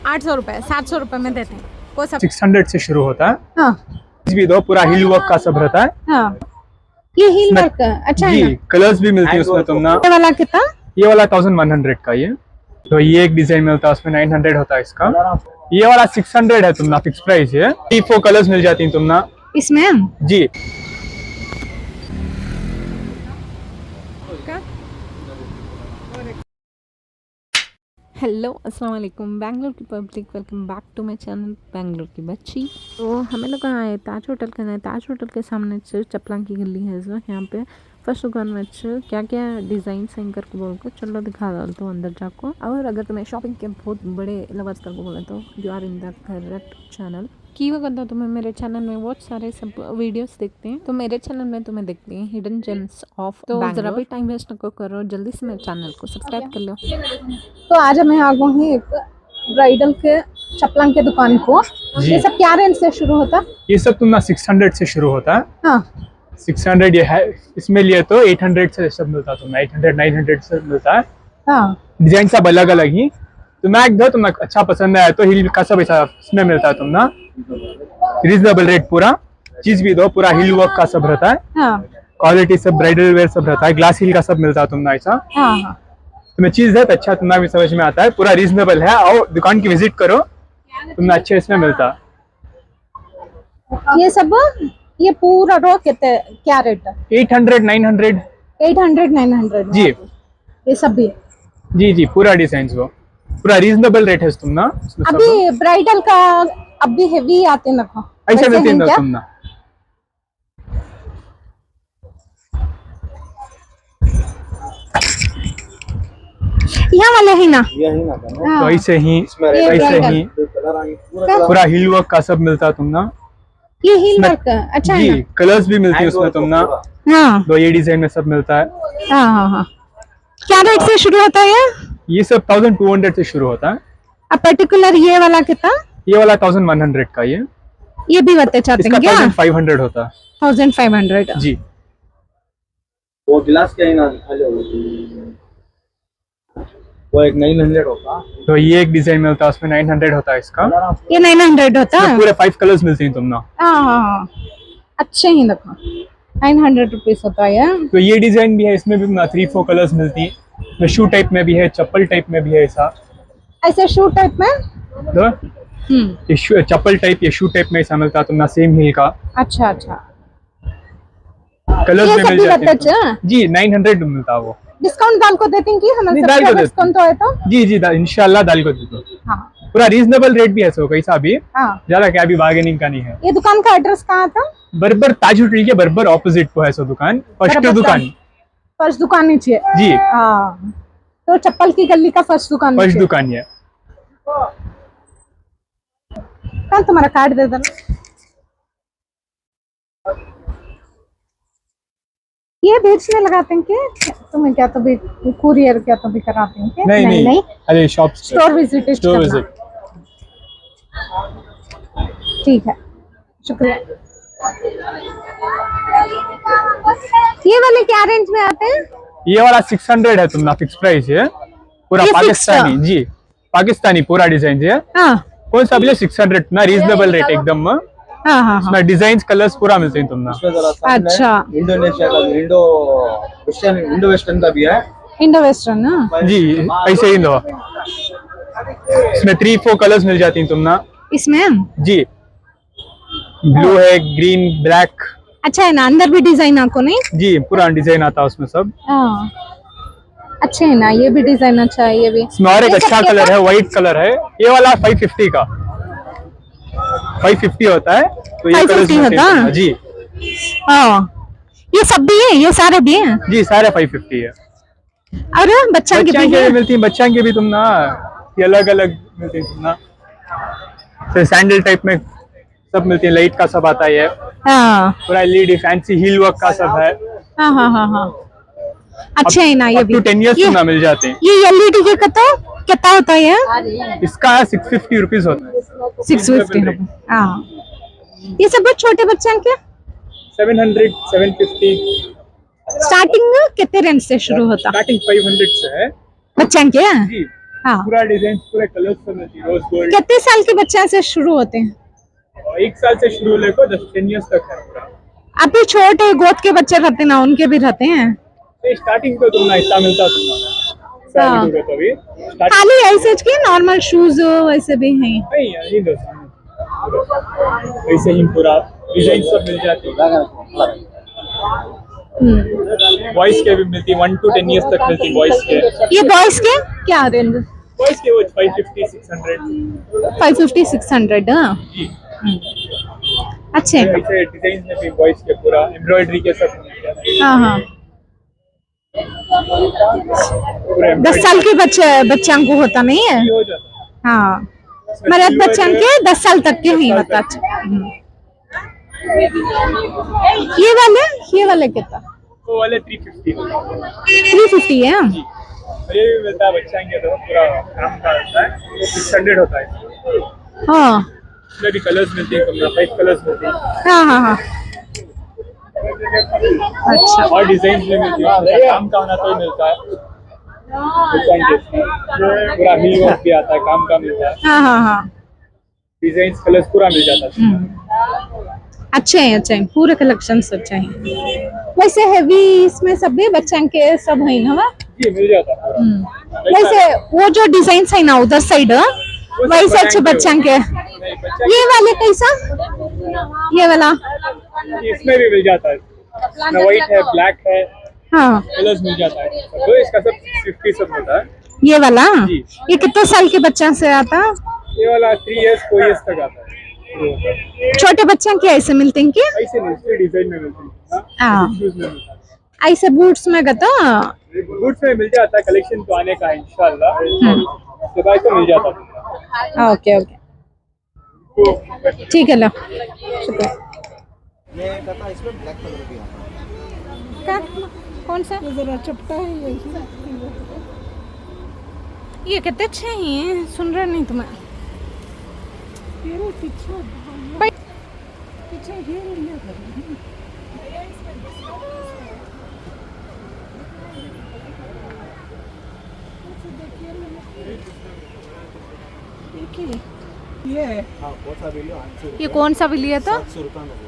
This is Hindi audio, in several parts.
800 रुपए 700 रुपए में देते हैं। कोई सब 600 से शुरू होता है। हाँ भी दो पूरा हिल वर्क का सब रहता है। हाँ, ये हील वर्क अच्छा है जी ना? कलर्स भी मिलती है उसमें तुमने। ये वाला कितना? ये वाला 1100 का ये। तो ये एक डिजाइन मिलता है उसमें 900 होता है इसका। ये वाला 600 है तुमना, फिक्स प्राइस है। 3-4 कलर्स मिल जाती हैं तुमना इसमें। जी। हेलो अस्सलाम वालेकुम बैंगलोर की public, welcome back to my channel Bangalore की बच्ची। तो हमें लोग आए ताज होटल का है। ताज होटल के सामने चप्पलों की गली है जो यहाँ पे फर्स्ट दुकान में क्या क्या डिज़ाइन सेंग करके बोल को चलो दिखा डाल तो अंदर जाको। और अगर तुम्हें शॉपिंग के बहुत बड़े लवर्स करके बोले तो you are in the correct channel. की वो करता तुम्हें मेरे चैनल में बहुत सारे सब वीडियोस देखते हैं, तो मेरे चैनल में तुम्हें देखते हैं हिडन जेम्स ऑफ। तो जरा भी टाइम वेस्ट न करो, जल्दी से मेरे चैनल को सब्सक्राइब कर लो। तो आज हमें आ गए हैं एक ब्राइडल के चप्पलों के दुकान को। ये सब क्या रेंज से शुरू होता? ये सब तुमना 600 से शुरू होता है। हाँ 600 ये है। इसमें लिए तो 800 से सब मिलता है तुम्हें। 800-900 से मिलता है। हाँ डिजाइन सब अलग अलग ही। तुम्हें एक दो तुम्हें अच्छा पसंद आया तो हिल का सब ऐसा इसमें मिलता है तुमना। रीजनेबल रेट पूरा चीज भी दो पूरा हिल वर्क का सब रहता है। हाँ क्वालिटी सब ब्राइडल वेयर सब रहता है। ग्लास हिल का सब मिलता है तुमना ऐसा। हाँ हाँ तुम्हें चीज है तो अच्छा तुम्हें भी समझ में आता है। पूरा रीजनेबल है। आओ दुकान की विजिट करो, तुम्हें अच्छे इसमें मिलता है। ये सब ये पूरा रो कितने क्या रेट है? 800-900 800-900 जी। ये सब भी है। जी जी पूरा डिजाइन वो पूरा रीजनेबल रेट है तुमना। अभी ब्राइडल का अभी हेवी आते ना ऐसे मिलती है तुमना। यहाँ वाले ही ना? तो ऐसे ही पूरा हिल वर्क का सब मिलता है तुमना। ये हील वर्क अच्छा है जी ना? कलर्स भी मिलती है उसमें तुमना। हाँ तो ये डिजाइन में सब मिलता है। हाँ हाँ हाँ। क्या रेट से शुरू होता है ये सब 1200 से शुरू होता है। अब पर्टिकुलर ये वाला कितना? ये वाला 1100 का ये भी बताते चाहते इसका हैं क्या? 1500 होता है। 1500 जी। वो गिलास क्या ही ना वो एक 900 होता। तो ये एक डिजाइन मिलता है उसमें 900 होता है इसका। ये 900 होता है। पूरे 5 कलर्स मिलते हैं तुमना। हाँ हाँ अच्छे ही देखो 900 रुपीज होता है। तो ये डिजाइन भी है, इसमें भी 3-4 कलर्स मिलती है। तो शू टाइप में भी है, चप्पल टाइप में भी है ऐसा। ऐसे शू टाइप में? तो ये चप्पल टाइप या शू टाइप में ऐसा मिलता है तुमना सेम हिल का। अच्छा अच्छा कलर्स ये में सब मिल भी जाते बताते हैं जी। 900 मिलता है वो। डिस्काउंट डाल को देते हैं कि हमें नहीं, सब डाल क्या को देते डिस्काउंट है तो? जी जी इंशाल्लाह डाल को दे दो। हाँ पूरा रीजनेबल रेट भी है सो कैसा भी हाँ। ज्यादा क्या भी बार्गेनिंग का नहीं है। ये दुकान का एड्रेस कहाँ था? बरबर ताज होटल के बरबर ऑपोजिट को है सो दुकान। फर्स्ट बराबर दुकान फर्स्ट दुकान नीचे है। जी। हाँ तो चप्पल की गली का फर्स्ट दुकान फर्स्ट नीचे। दुकान है। कल तुम्हारा कार्ड दे देना। ये बेचने लगाते हैं कि तुम्हें क्या तो भी कुरियर क्या तो भी कराते हैं क्या? नहीं अरे shop store visit store visit. ठीक है शुक्रिया। ये वाले क्या रेंज में आते हैं? ये वाला 600 है तुमना, फिक्स प्राइस है। पूरा ये पाकिस्तानी जी पाकिस्तानी पूरा डिजाइन है। हाँ कौन सा भी 600 ना रीजनेबल रेट एकदम। हाँ हाँ हाँ इसमें डिजाइन कलर्स पूरा मिलते हैं तुमना। अच्छा इंडोनेशिया का इंडो वेस्टर्न का भी है। इंडो वेस्टर्न ना? जी ऐसे ही लो। इसमें 3-4 कलर्स मिल जाती हैं तुमना। इसमें जी ब्लू है, ग्रीन, ब्लैक। अच्छा है ना? अंदर भी डिजाइन आपको नहीं? जी पूरा डिजाइन आता है उसमें सब। हाँ अच्छे है ना? ये भी डिजाइन अच्छा है। ये भी इसमें और एक ये अच्छा सब कलर है, व्हाइट कलर है। ये वाला 550 का 550 होता है। तो ये 550 होता है? जी। हाँ ये सब भी है? ये सारे भी हैं? जी सारे 550 है। और बच्चा की बच्चा के भी मिलती है। बच्चा के भी तुमना ये अलग अलग मिलती है तुमना। तो सैंडल टाइप में सब मिलती है। लाइट का सब आता है। हाँ पूरा एलईडी फैंसी हील वर्क का सब है। हाँ हाँ हाँ हाँ अच्छे है ना? ये भी 10 ईयर्स तुमना मिल जाते हैं। ये एलईडी के कितना होता है ये? इसका 650 रुपीज होता है। 650 हाँ। ये सब छोटे बच्चे के 700-750 स्टार्टिंग कितने रेंज से शुरू होता? स्टार्टिंग 500 से है बच्चे के? जी। हाँ। पूरा डिजाइन पूरे कलर्स में मिलती है, रोज गोल्ड। कितने साल के बच्चे से शुरू होते हैं? 1 साल से शुरू लेको 10 years तक है पूरा। अभी छोटे गोद के बच्चे रहते ना, उनके भी रहते हैं? स्टार्टिंग तो तुमने इतना मिलता तुम्हारा हाँ। तो अभी स्टार्टिंग खाली ऐसे के नॉर्मल शूज वैसे भी हैं? नहीं है, ये दोस्तों ऐसे ही पूरा डिजाइन सब मिल जाती है। बॉयज के भी मिलती है, 1 to 10 years तक मिलती है बॉयज के। ये बॉयज के क्या रेंज? बॉयज के वो 550 600 550-600? हाँ। जी। अच्छे। ऐसे डिजाइन में भी बॉयज के पूरा एम्ब्रॉयडरी के सब मिल जाता है। हाँ हाँ। पूरा 10 साल के बच्चों को होता नहीं है? embroidery हो जाता है। हाँ, मेरे बच्चों के 10 साल तक के ही होता। ये वाले कितना? वो वाले 350 350 है? जी। और ये भी मिलता है बच्चा के तो पूरा काम का होता है, 600 होता है। हाँ इसमें भी कलर्स मिलते हैं, तुम्हारा 5 कलर्स मिलते हैं हाँ हाँ हाँ। अच्छा। और डिजाइन भी मिलती है, काम का होना तो ही मिलता है। पूरा हिल वर्क भी आता है, काम का मिलता है, हाँ हाँ हाँ। डिजाइन कलर्स पूरा मिल जाता है। अच्छे हैं पूरे कलेक्शन अच्छे हैं। वैसे हैवी इसमें सब भी बच्चों के सब है ना? जी मिल जाता है पूरा। वैसे वो जो डिजाइन है ना उधर साइड, वैसे अच्छे बच्चों के। नहीं, बच्चा ये वाले कैसा? ये वाला? इसमें भी मिल जाता है, इसमें व्हाइट है, ब्लैक है, हाँ। कलर्स मिल जाता है। तो इसका सब 50 सब होता है। ये वाला? जी। ये कितने साल के बच्चा से आता? ये वाला 3 years 4 years तक आता है। छोटे बच्चों के ऐसे मिलते हैं क्या? ऐसे नहीं, इसके डिजाइन में मिलते हैं, हाँ। शूज में मिलता है। ऐसे बूट्स में गता? बूट्स में मिल जाता है, कलेक्शन तो आने का है इंशाल्लाह, उसके बाद तो मिल जाता है। ओके ओके, ठीक है लो, शुक्रिया। ये कहता इसमें ब्लैक कलर भी आता है। क्या? कौन सा? जरा चपटा है ये कितने अच्छे हैं, सुन रहे नहीं तुम्हें? ये पीछे भाई पीछे ये नहीं है। देखिए ये हाँ कौन सा भी लो 800 ये कौन सा भी लिया था? 700 रुपये में दे।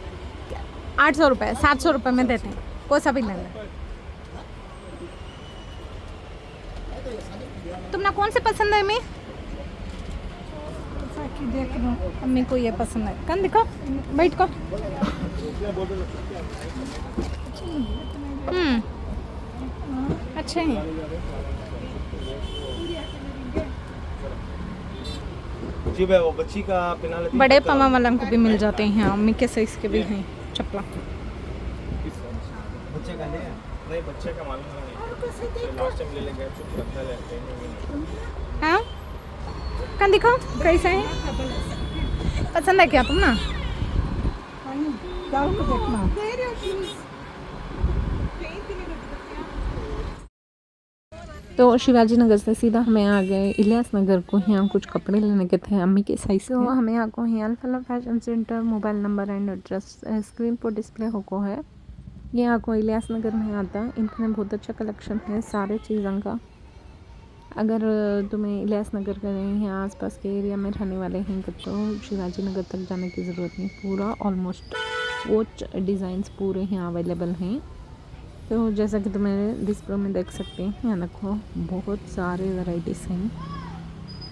800 रुपये 700 रुपये में देते हैं, कौन सा भी लेना। तुमने कौन से पसंद है? मैं कि देख लो अम्मी को ये पसंद है, कन दिखो, बैठ को। अच्छे हैं। जी भाई वो बच्ची का पहना लेती बड़े पमा वाला को भी मिल जाते हैं, अम्मी के साइज के भी हैं चप्पल। बच्चे का नहीं बच्चे का मालूम नहीं, लास्ट टाइम ले लेंगे चुप रखता है। हाँ कन दिखो कैसा है, पसंद है क्या तुम ना? जाओ तो देखना। तो शिवाजी नगर से सीधा हमें आ गए इलियास नगर को। यहाँ कुछ कपड़े लेने के थे अम्मी के साइज के। तो हमें यहाँ को यहाँ alpha fashion centre mobile number and address screen पर डिस्प्ले होको है। ये यहाँ को इलियास नगर में आता है। इनके बहुत अच्छा कलेक्शन है सारे चीज़ों का। अगर तुम्हें इलियास नगर के यहाँ आसपास के एरिया में रहने वाले हैं तो शिवाजी नगर तक जाने की ज़रूरत नहीं, पूरा ऑलमोस्ट वो डिज़ाइंस पूरे यहाँ अवेलेबल हैं। तो जैसा कि तुम्हें डिस्प्ले में देख सकते हैं, यहाँ देखो बहुत सारे वैरायटीज़ हैं।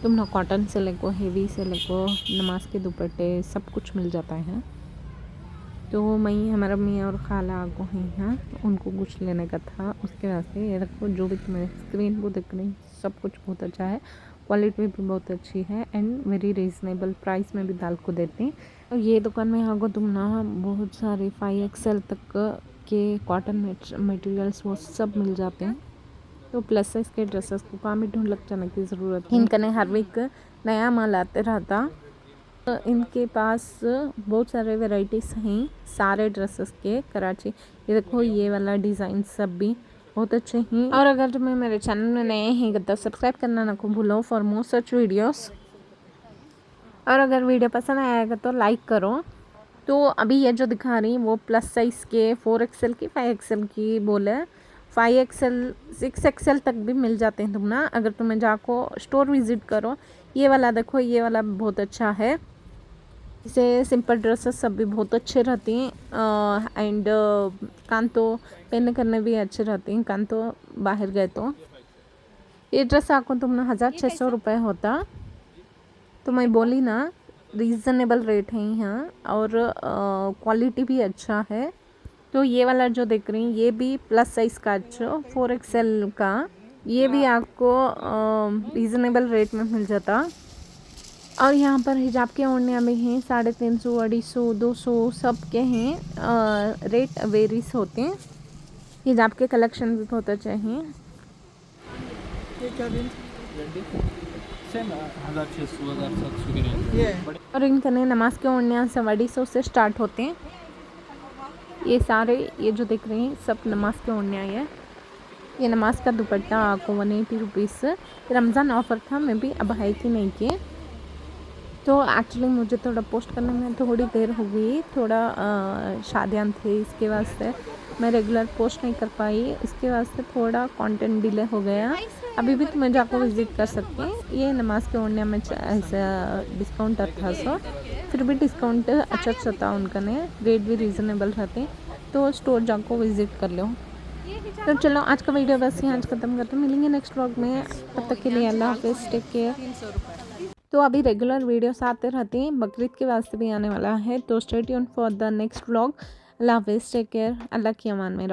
तुम ना कॉटन से लेको हेवी से लेको नमाज के दुपट्टे सब कुछ मिल जाता है। तो मैं हमारा मियाँ और खाला को हैं यहाँ, उनको कुछ लेने का था उसके वास्ते। ये देखो जो भी तुम्हें स्क्रीन को देख रही सब कुछ बहुत अच्छा है, क्वालिटी भी बहुत अच्छी है एंड वेरी रीज़नेबल प्राइस में भी दाल को देते हैं। और ये दुकान में यहाँ को तुम ना बहुत सारे 5XL तक के कॉटन मटेरियल्स वो सब मिल जाते हैं। तो प्लस साइज़ के ड्रेसेस को काम भी ढूंढ लग जाने की ज़रूरत है। इनका हर वीक नया माल आते रहता। इनके पास बहुत सारे वैरायटीज़ हैं सारे ड्रेसेस के कराची। ये देखो ये वाला डिज़ाइन सब भी बहुत अच्छे हैं। और अगर तुम्हें मेरे चैनल में नए हैं तो सब्सक्राइब करना ना को भूलो फॉर मोर सच वीडियोस। और अगर वीडियो पसंद आएगा तो लाइक करो। तो अभी ये जो दिखा रही वो प्लस साइज़ के 4XL की 5XL की बोले 5XL 6XL तक भी मिल जाते हैं तुम ना, अगर तुम्हें जाको स्टोर विज़िट करो। ये वाला देखो, ये वाला बहुत अच्छा है। इसे सिंपल ड्रेसेस सब भी बहुत अच्छे रहते हैं एंड कांतो पहनने करने भी अच्छे रहते हैं, कांतो बाहर गए तो। ये ड्रेस आपको तुमने 1600 रुपये होता। तो मैं बोली ना रीज़नेबल रेट है यहाँ और क्वालिटी भी अच्छा है। तो ये वाला जो देख रही हैं ये भी प्लस साइज़ का जो 4XL का, ये भी आपको रीज़नेबल रेट में मिल जाता। और यहाँ पर हिजाब के ओढ़ने में हैं 350, 250, 200 सब के हैं। रेट वेरीज होते हैं। हिजाब के कलेक्शन भी बहुत अच्छे हैं। और इनका नमाज के ओढ़ने 250 से स्टार्ट होते हैं। ये सारे ये जो देख रहे हैं सब नमाज के ओढ़ने हैं। ये नमाज का दुपट्टा आपको 180 रुपीज़। रमज़ान ऑफ़र था, मैं भी अब है कि नहीं किए। तो एक्चुअली मुझे थोड़ा पोस्ट करने में थोड़ी देर हो गई, थोड़ा शादियाँ थे, इसके वास्ते मैं रेगुलर पोस्ट नहीं कर पाई, इसके वास्ते थोड़ा कंटेंट डिले हो गया। अभी भी तुम्हें जाकर विज़िट कर सकते हैं। ये नमाज के ओढ़ने में ऐसा डिस्काउंट था, सो फिर भी डिस्काउंट अच्छा था उनका ने, रेट भी रीज़नेबल रहते, तो स्टोर जाकर विज़िट कर लो। तो चलो आज का वीडियो बस यहाँ ख़त्म करते हैं, मिलेंगे नेक्स्ट व्लॉग में। तब तक के लिए अल्लाह हाफ़िज़, टेक केयर। तो अभी रेगुलर वीडियोस आते रहते हैं, बकरीद के वास्ते भी आने वाला है, तो stay tuned for the next vlog. अल्लाह हाफ़िज़, टेक केयर, अल्लाह की अमान में।